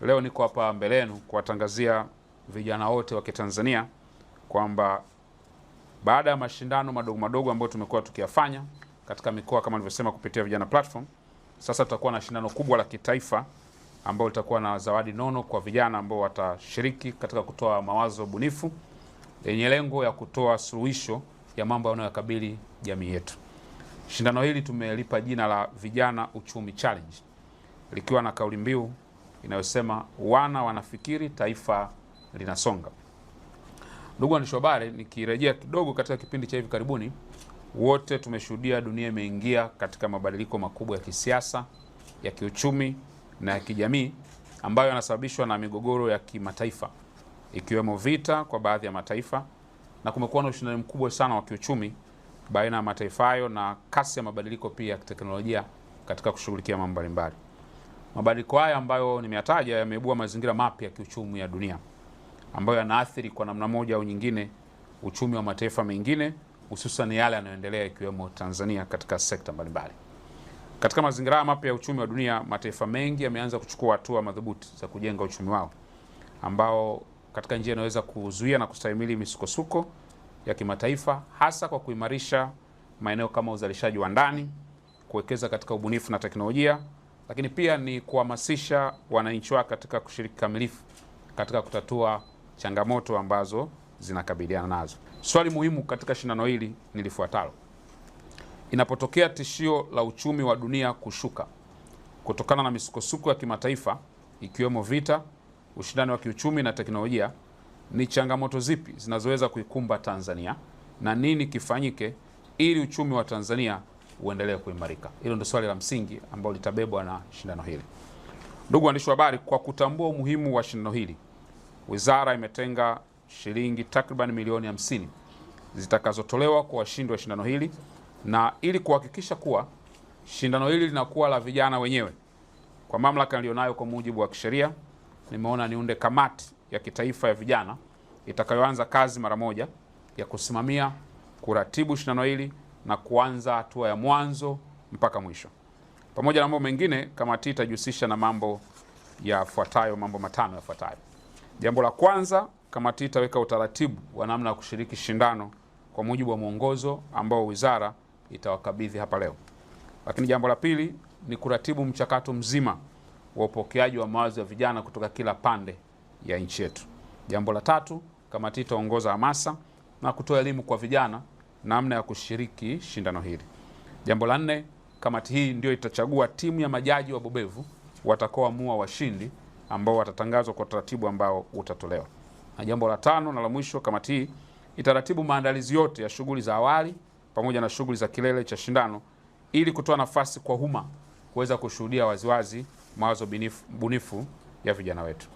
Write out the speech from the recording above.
Leo niko hapa mbele yenu kuwatangazia vijana wote wa Kitanzania kwamba baada ya mashindano madogo madogo ambayo tumekuwa tukiyafanya katika mikoa kama nilivyosema kupitia Vijana Platform, sasa tutakuwa na shindano kubwa la kitaifa ambalo litakuwa na zawadi nono kwa vijana ambao watashiriki katika kutoa mawazo bunifu yenye lengo ya kutoa suluhisho ya mambo yanayokabili jamii yetu. Shindano hili tumelipa jina la Vijana Uchumi Challenge, likiwa na kauli mbiu inayosema wana wanafikiri, taifa linasonga. Ndugu waandishi wa habari, nikirejea kidogo katika kipindi cha hivi karibuni, wote tumeshuhudia dunia imeingia katika mabadiliko makubwa ya kisiasa, ya kiuchumi na ya kijamii ambayo yanasababishwa na migogoro ya kimataifa, ikiwemo vita kwa baadhi ya mataifa, na kumekuwa na ushindani mkubwa sana wa kiuchumi baina ya mataifa hayo na kasi ya mabadiliko pia ya teknolojia katika kushughulikia mambo mbalimbali. Mabadiliko haya ambayo nimeyataja yameibua mazingira mapya ya kiuchumi ya dunia ambayo yanaathiri kwa namna moja au nyingine uchumi wa mataifa mengine, hususan yale yanayoendelea ikiwemo Tanzania katika sekta mbalimbali. Katika mazingira haya mapya ya uchumi wa dunia, mataifa mengi yameanza kuchukua hatua madhubuti za kujenga uchumi wao ambao katika njia inaweza kuzuia na kustahimili misukosuko ya kimataifa, hasa kwa kuimarisha maeneo kama uzalishaji wa ndani, kuwekeza katika ubunifu na teknolojia, lakini pia ni kuhamasisha wananchi wake katika kushiriki kamilifu katika kutatua changamoto ambazo zinakabiliana nazo. Swali muhimu katika shindano hili ni lifuatalo: inapotokea tishio la uchumi wa dunia kushuka kutokana na misukosuko ya kimataifa ikiwemo vita, ushindani wa kiuchumi na teknolojia, ni changamoto zipi zinazoweza kuikumba Tanzania na nini kifanyike ili uchumi wa Tanzania uendelee kuimarika? Hilo ndio swali la msingi ambalo litabebwa na shindano hili. Ndugu waandishi wa habari, kwa kutambua umuhimu wa shindano hili, wizara imetenga shilingi takriban milioni 50 zitakazotolewa kwa washindi wa shindano hili, na ili kuhakikisha kuwa shindano hili linakuwa la vijana wenyewe, kwa mamlaka nilionayo kwa mujibu wa kisheria, nimeona niunde kamati ya kitaifa ya vijana itakayoanza kazi mara moja ya kusimamia, kuratibu shindano hili na kuanza hatua ya mwanzo mpaka mwisho. Pamoja na mambo mengine, kamati itajihusisha na mambo matano yafuatayo. Jambo la kwanza, kamati itaweka utaratibu wa namna ya kushiriki shindano kwa mujibu wa mwongozo ambao wizara itawakabidhi hapa leo. Lakini jambo la pili ni kuratibu mchakato mzima wa upokeaji wa mawazo ya vijana kutoka kila pande ya nchi yetu. Jambo la tatu, kamati itaongoza hamasa na kutoa elimu kwa vijana namna ya kushiriki shindano hili. Jambo la nne, kamati hii ndio itachagua timu ya majaji wabobevu watakaoamua washindi ambao watatangazwa kwa taratibu ambao utatolewa. Na jambo la tano na la mwisho, kamati hii itaratibu maandalizi yote ya shughuli za awali pamoja na shughuli za kilele cha shindano ili kutoa nafasi kwa umma kuweza kushuhudia waziwazi mawazo bunifu ya vijana wetu.